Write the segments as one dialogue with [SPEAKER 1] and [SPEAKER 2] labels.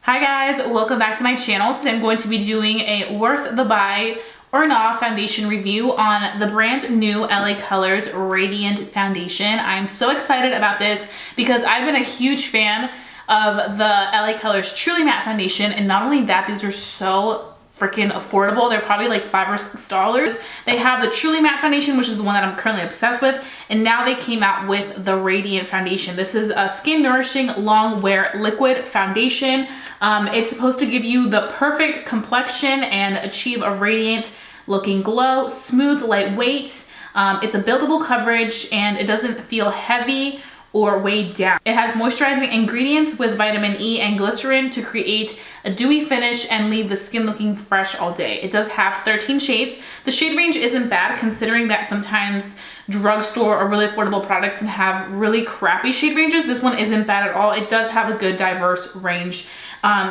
[SPEAKER 1] Hi guys, welcome back to my channel. Today I'm going to be doing a worth the buy or not foundation review on the brand new LA Colors Radiant Foundation. I'm so excited about this because I've been a huge fan of the LA Colors Truly Matte Foundation, and not only that, these are so freaking affordable. They're probably like $5 or $6. They have the Truly Matte Foundation, which is the one that I'm currently obsessed with, and now they came out with the Radiant Foundation. This is a skin nourishing long wear liquid foundation. It's supposed to give you the perfect complexion and achieve a radiant looking glow, smooth, lightweight. It's a buildable coverage and it doesn't feel heavy or weighed down. It has moisturizing ingredients with vitamin E and glycerin to create a dewy finish and leave the skin looking fresh all day. It does have 13 shades. The shade range isn't bad considering that sometimes drugstore or really affordable products can have really crappy shade ranges. This one isn't bad at all. It does have a good diverse range.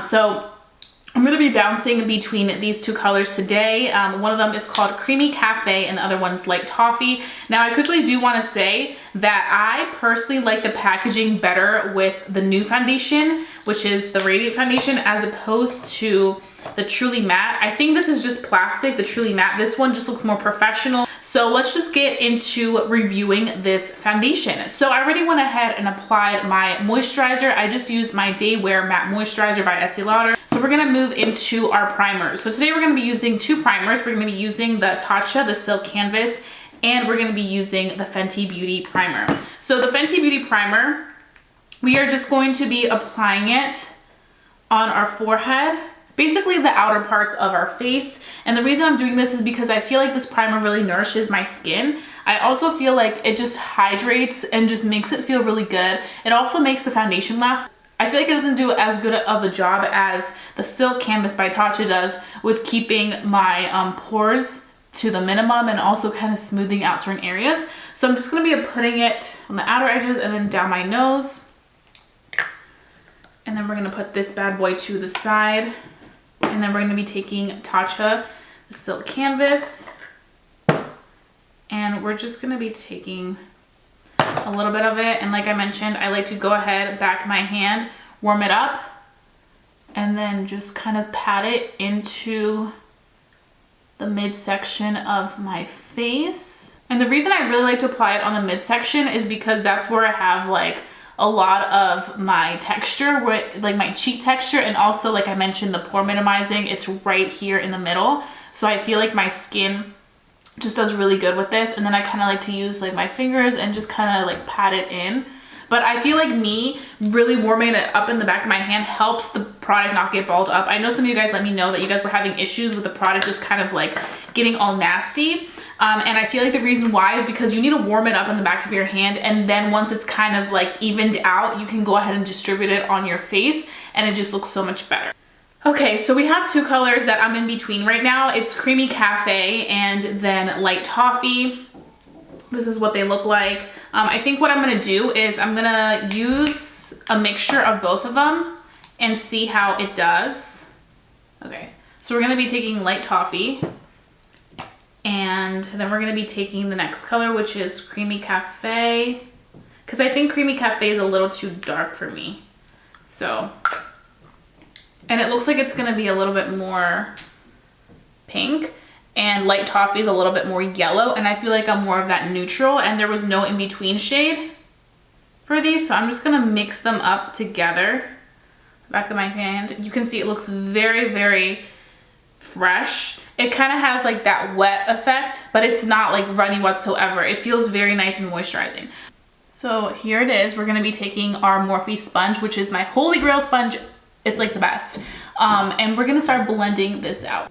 [SPEAKER 1] So I'm gonna be bouncing between these two colors today. One of them is called Creamy Cafe and the other one's Light Toffee. Now I quickly do wanna say that I personally like the packaging better with the new foundation, which is the Radiant Foundation, as opposed to the Truly Matte. I think this is just plastic, the Truly Matte. This one just looks more professional. So let's just get into reviewing this foundation. So I already went ahead and applied my moisturizer. I just used my Day Wear Matte Moisturizer by Estee Lauder. So we're gonna move into our primers. So today we're gonna be using two primers. We're gonna be using the Tatcha, the Silk Canvas, and we're gonna be using the Fenty Beauty Primer. So the Fenty Beauty Primer, we are just going to be applying it on our forehead, basically the outer parts of our face. And the reason I'm doing this is because I feel like this primer really nourishes my skin. I also feel like it just hydrates and just makes it feel really good. It also makes the foundation last. I feel like it doesn't do as good of a job as the Silk Canvas by Tatcha does with keeping my pores to the minimum and also kind of smoothing out certain areas. So I'm just gonna be putting it on the outer edges and then down my nose. And then we're gonna put this bad boy to the side. And then we're gonna be taking Tatcha, the Silk Canvas, and we're just gonna be taking a little bit of it. And like I mentioned, I like to go ahead, back my hand, warm it up, and then just kind of pat it into the midsection of my face. And the reason I really like to apply it on the midsection is because that's where I have like a lot of my texture, like my cheek texture, and also like I mentioned, the pore minimizing, it's right here in the middle. So I feel like my skin just does really good with this. And then I kind of like to use like my fingers and just kind of like pat it in. But I feel like me really warming it up in the back of my hand helps the product not get balled up. I know some of you guys let me know that you guys were having issues with the product just kind of like getting all nasty. And I feel like the reason why is because you need to warm it up in the back of your hand, and then once it's kind of like evened out, you can go ahead and distribute it on your face and it just looks so much better. Okay, so we have two colors that I'm in between right now. It's Creamy Cafe and then Light Toffee. This is what they look like. I think what I'm gonna do is I'm gonna use a mixture of both of them and see how it does. Okay, so we're gonna be taking Light Toffee, and then we're gonna be taking the next color, which is Creamy Cafe, because I think Creamy Cafe is a little too dark for me. So, and it looks like it's gonna be a little bit more pink, and Light Toffee is a little bit more yellow, and I feel like I'm more of that neutral, and there was no in-between shade for these, so I'm just gonna mix them up together. Back of my hand, you can see it looks very, very fresh. It kind of has like that wet effect, but it's not like runny whatsoever. It feels very nice and moisturizing. So here it is. We're gonna be taking our Morphe sponge, which is my holy grail sponge. It's like the best. And we're gonna start blending this out.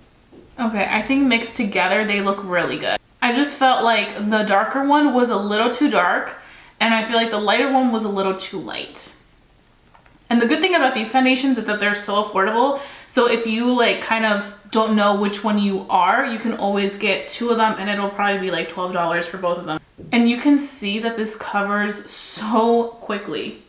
[SPEAKER 1] Okay, I think mixed together, they look really good. I just felt like the darker one was a little too dark, and I feel like the lighter one was a little too light. And the good thing about these foundations is that they're so affordable. So if you like kind of don't know which one you are, you can always get two of them and it'll probably be like $12 for both of them. And you can see that this covers so quickly.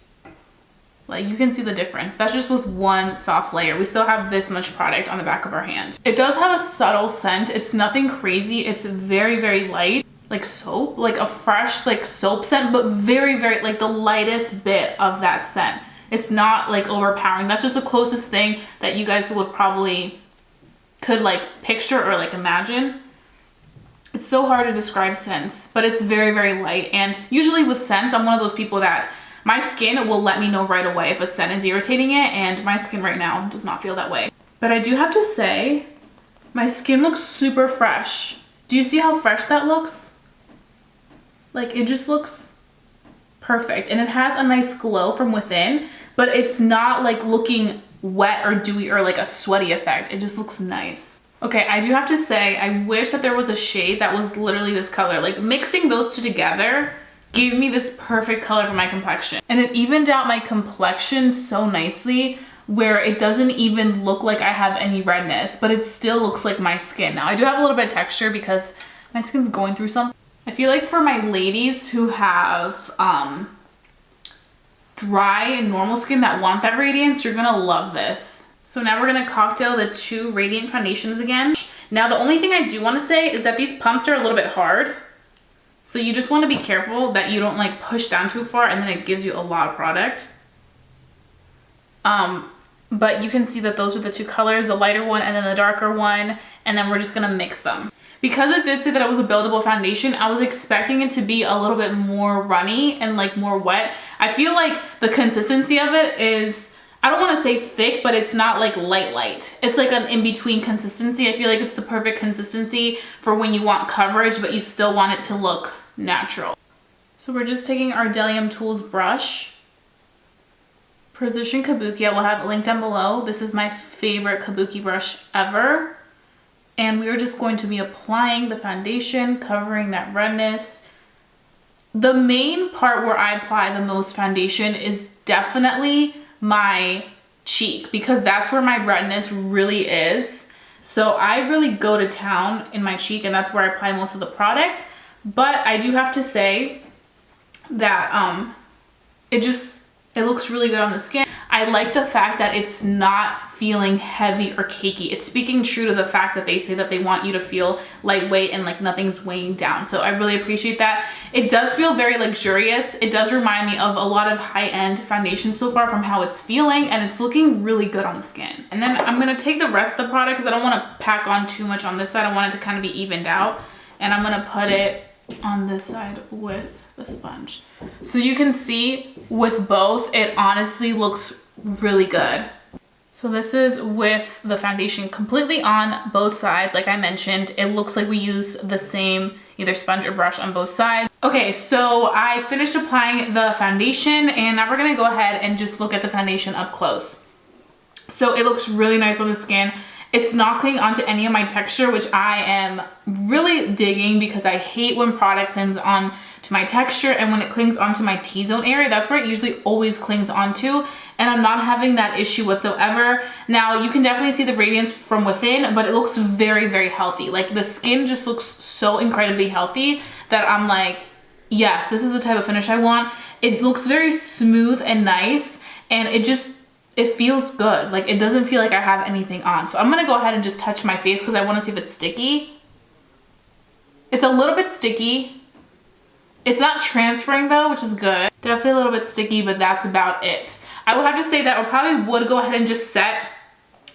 [SPEAKER 1] Like you can see the difference. That's just with one soft layer. We still have this much product on the back of our hand. It does have a subtle scent. It's nothing crazy. It's very, very light, like soap, like a fresh like soap scent, but very, very like the lightest bit of that scent. It's not like overpowering. That's just the closest thing that you guys would probably could like picture or like imagine. It's so hard to describe scents, but it's very, very light. And usually with scents, I'm one of those people that my skin will let me know right away if a scent is irritating it, and my skin right now does not feel that way. But I do have to say, my skin looks super fresh. Do you see how fresh that looks? Like, it just looks perfect. And it has a nice glow from within, but it's not like looking wet or dewy or like a sweaty effect. It just looks nice. Okay, I do have to say, I wish that there was a shade that was literally this color. Like, mixing those two together gave me this perfect color for my complexion. And it evened out my complexion so nicely where it doesn't even look like I have any redness, but it still looks like my skin. Now, I do have a little bit of texture because my skin's going through something. I feel like for my ladies who have dry and normal skin that want that radiance, you're gonna love this. So now we're gonna cocktail the two Radiant foundations again. Now, the only thing I do wanna say is that these pumps are a little bit hard. So you just wanna be careful that you don't like push down too far and then it gives you a lot of product. But you can see that those are the two colors, the lighter one and then the darker one, and then we're just gonna mix them. Because it did say that it was a buildable foundation, I was expecting it to be a little bit more runny and like more wet. I feel like the consistency of it is, I don't wanna say thick, but it's not like light. It's like an in-between consistency. I feel like it's the perfect consistency for when you want coverage, but you still want it to look natural. So we're just taking our Delium Tools brush, Precision Kabuki. I will have it linked down below. This is my favorite kabuki brush ever. And we are just going to be applying the foundation, covering that redness. The main part where I apply the most foundation is definitely my cheek, because that's where my redness really is. So I really go to town in my cheek, and that's where I apply most of the product. But I do have to say that it looks really good on the skin. I like the fact that it's not feeling heavy or cakey. It's speaking true to the fact that they say that they want you to feel lightweight and like nothing's weighing down. So I really appreciate that. It does feel very luxurious. It does remind me of a lot of high-end foundation so far from how it's feeling, and it's looking really good on the skin. And then I'm gonna take the rest of the product because I don't wanna pack on too much on this side. I want it to kind of be evened out. And I'm gonna put it on this side with the sponge. So you can see with both, it honestly looks really good. So this is with the foundation completely on both sides. Like I mentioned, it looks like we use the same either sponge or brush on both sides. Okay, so I finished applying the foundation, and now we're gonna go ahead and just look at the foundation up close. So it looks really nice on the skin. It's not clinging onto any of my texture, which I am really digging because I hate when product clings on to my texture, and when it clings onto my T-zone area, that's where it usually always clings onto, and I'm not having that issue whatsoever. Now, you can definitely see the radiance from within, but it looks very, very healthy. Like, the skin just looks so incredibly healthy that I'm like, yes, this is the type of finish I want. It looks very smooth and nice, and it feels good. Like, it doesn't feel like I have anything on. So I'm gonna go ahead and just touch my face because I wanna see if it's sticky. It's a little bit sticky. It's not transferring though, which is good. Definitely a little bit sticky, but that's about it. I will have to say that I probably would go ahead and just set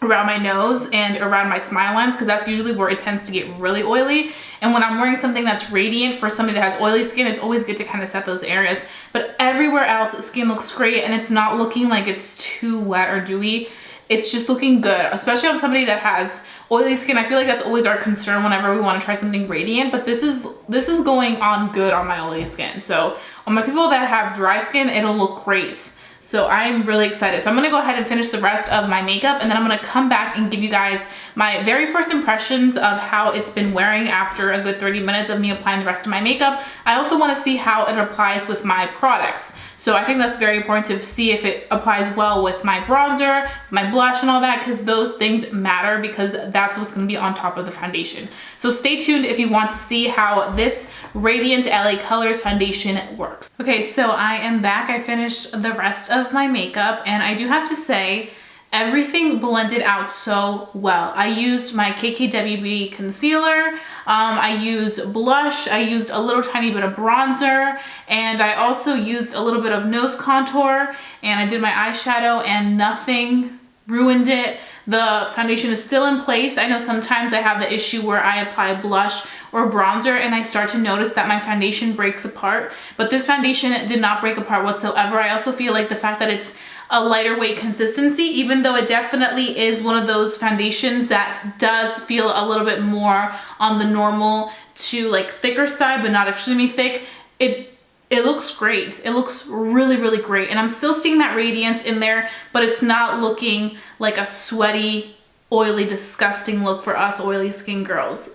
[SPEAKER 1] around my nose and around my smile lines, because that's usually where it tends to get really oily. And when I'm wearing something that's radiant for somebody that has oily skin, it's always good to kind of set those areas. But everywhere else, the skin looks great, and it's not looking like it's too wet or dewy. It's just looking good, especially on somebody that has oily skin. I feel like that's always our concern whenever we want to try something radiant, but this is going on good on my oily skin. So on my people that have dry skin, it'll look great. So I'm really excited. So I'm gonna go ahead and finish the rest of my makeup, and then I'm gonna come back and give you guys my very first impressions of how it's been wearing after a good 30 minutes of me applying the rest of my makeup. I also wanna see how it applies with my products. So I think that's very important to see if it applies well with my bronzer, my blush, and all that, because those things matter, because that's what's gonna be on top of the foundation. So stay tuned if you want to see how this Radiant LA Colors foundation works. Okay, so I am back. I finished the rest of my makeup, and I do have to say Everything blended out so well. I used my KKWB concealer, I used blush, I used a little tiny bit of bronzer, and I also used a little bit of nose contour, and I did my eyeshadow, and nothing ruined it. The foundation is still in place. I know sometimes I have the issue where I apply blush or bronzer and I start to notice that my foundation breaks apart, but this foundation did not break apart whatsoever. I also feel like the fact that it's a lighter weight consistency, even though it definitely is one of those foundations that does feel a little bit more on the normal to like thicker side, but not extremely thick, it looks great. It looks really, really great. And I'm still seeing that radiance in there, but it's not looking like a sweaty, oily, disgusting look for us oily skin girls.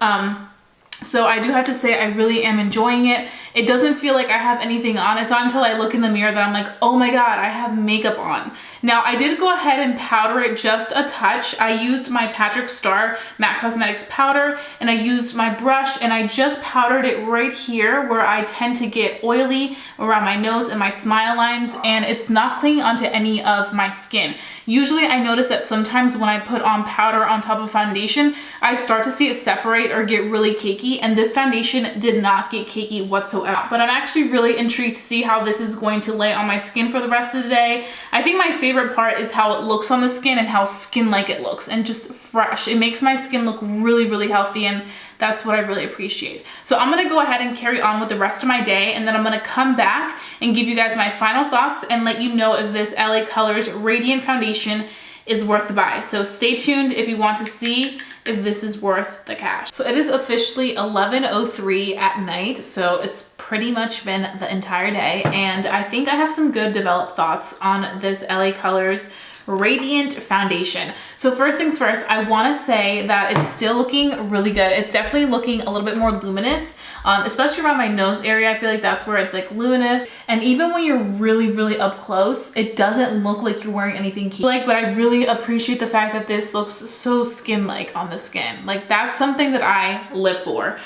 [SPEAKER 1] So I do have to say I really am enjoying it. It doesn't feel like I have anything on. It's not until I look in the mirror that I'm like, oh my God, I have makeup on. Now I did go ahead and powder it just a touch. I used my Patrick Star Matte Cosmetics powder and I used my brush and I just powdered it right here where I tend to get oily around my nose and my smile lines, and it's not clinging onto any of my skin. Usually I notice that sometimes when I put on powder on top of foundation, I start to see it separate or get really cakey, and this foundation did not get cakey whatsoever. But I'm actually really intrigued to see how this is going to lay on my skin for the rest of the day. I think my favorite part is how it looks on the skin and how skin-like it looks and just fresh. It makes my skin look really, really healthy, and that's what I really appreciate. So I'm gonna go ahead and carry on with the rest of my day, and then I'm gonna come back and give you guys my final thoughts and let you know if this LA Colors Radiant Foundation is worth the buy. So stay tuned if you want to see if this is worth the cash. So it is officially 11:03 at night, so it's pretty much been the entire day, and I think I have some good developed thoughts on this LA Colors Radiant Foundation. So first things first, I want to say that it's still looking really good. It's definitely looking a little bit more luminous, especially around my nose area. I feel like that's where it's like luminous, and even when you're really, really up close, it doesn't look like you're wearing anything cake. But I really appreciate the fact that this looks so skin-like on the skin. Like, that's something that I live for.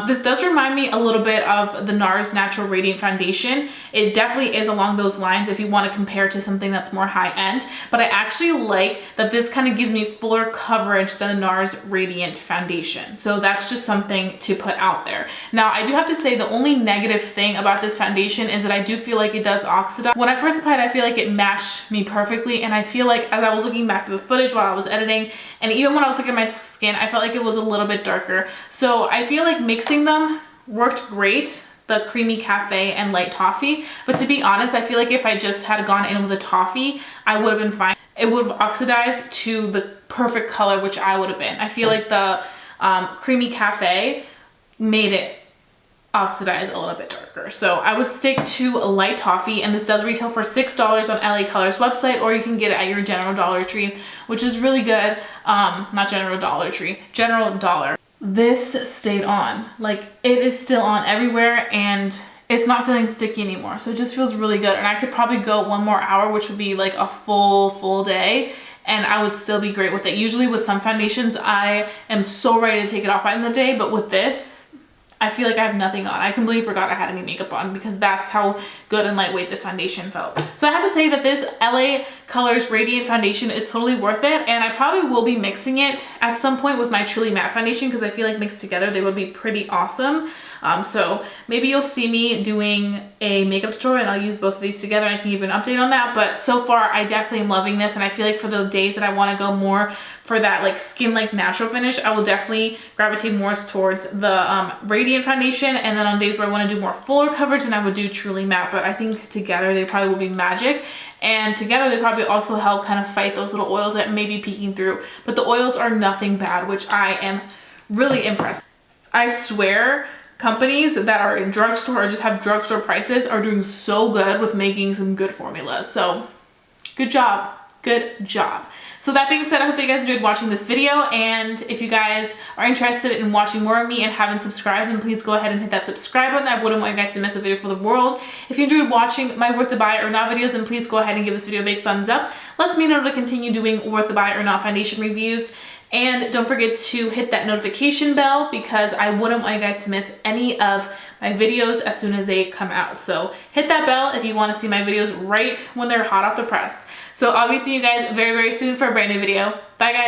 [SPEAKER 1] This does remind me a little bit of the NARS Natural Radiant Foundation. It definitely is along those lines if you want to compare to something that's more high-end, but I actually like that this kind of gives me fuller coverage than the NARS Radiant Foundation. So that's just something to put out there. Now, I do have to say the only negative thing about this foundation is that I do feel like it does oxidize. When I first applied, I feel like it matched me perfectly, and I feel like as I was looking back to the footage while I was editing, and even when I was looking at my skin, I felt like it was a little bit darker. So I feel like mixing them worked great, the Creamy Cafe and Light Toffee, but to be honest, I feel like if I just had gone in with a toffee, I would have been fine. It would have oxidized to the perfect color, which I would have been. I feel like the Creamy Cafe made it oxidize a little bit darker. So I would stick to a Light Toffee, and this does retail for $6 on LA Colors website, or you can get it at your General Dollar Tree, which is really good. Not General Dollar Tree, General Dollar. This stayed on. Like, it is still on everywhere, and it's not feeling sticky anymore. So it just feels really good. And I could probably go 1 more hour, which would be like a full day, and I would still be great with it. Usually with some foundations, I am so ready to take it off by the end of the day, but with this, I feel like I have nothing on. I completely forgot I had any makeup on because that's how good and lightweight this foundation felt. So I have to say that this LA Colors Radiant Foundation is totally worth it, and I probably will be mixing it at some point with my Truly Matte Foundation because I feel like mixed together they would be pretty awesome. So maybe you'll see me doing a makeup tutorial and I'll use both of these together, and I can give you an update on that. But so far, I definitely am loving this, and I feel like for the days that I want to go more for that like skin-like natural finish, I will definitely gravitate more towards the Radiant Foundation, and then on days where I want to do more fuller coverage, then I would do Truly Matte. But I think together they probably will be magic, and together they probably also help kind of fight those little oils that may be peeking through. But the oils are nothing bad, which I am really impressed. I swear, companies that are in drugstore or just have drugstore prices are doing so good with making some good formulas. So good job, good job. So that being said, I hope that you guys enjoyed watching this video, and if you guys are interested in watching more of me and haven't subscribed, then please go ahead and hit that subscribe button. I wouldn't want you guys to miss a video for the world. If you enjoyed watching my worth the buy or not videos, then please go ahead and give this video a big thumbs up. Lets me know to continue doing worth the buy or not foundation reviews. And don't forget to hit that notification bell because I wouldn't want you guys to miss any of my videos as soon as they come out. So hit that bell if you want to see my videos right when they're hot off the press. So I'll be seeing you guys very, very soon for a brand new video. Bye guys.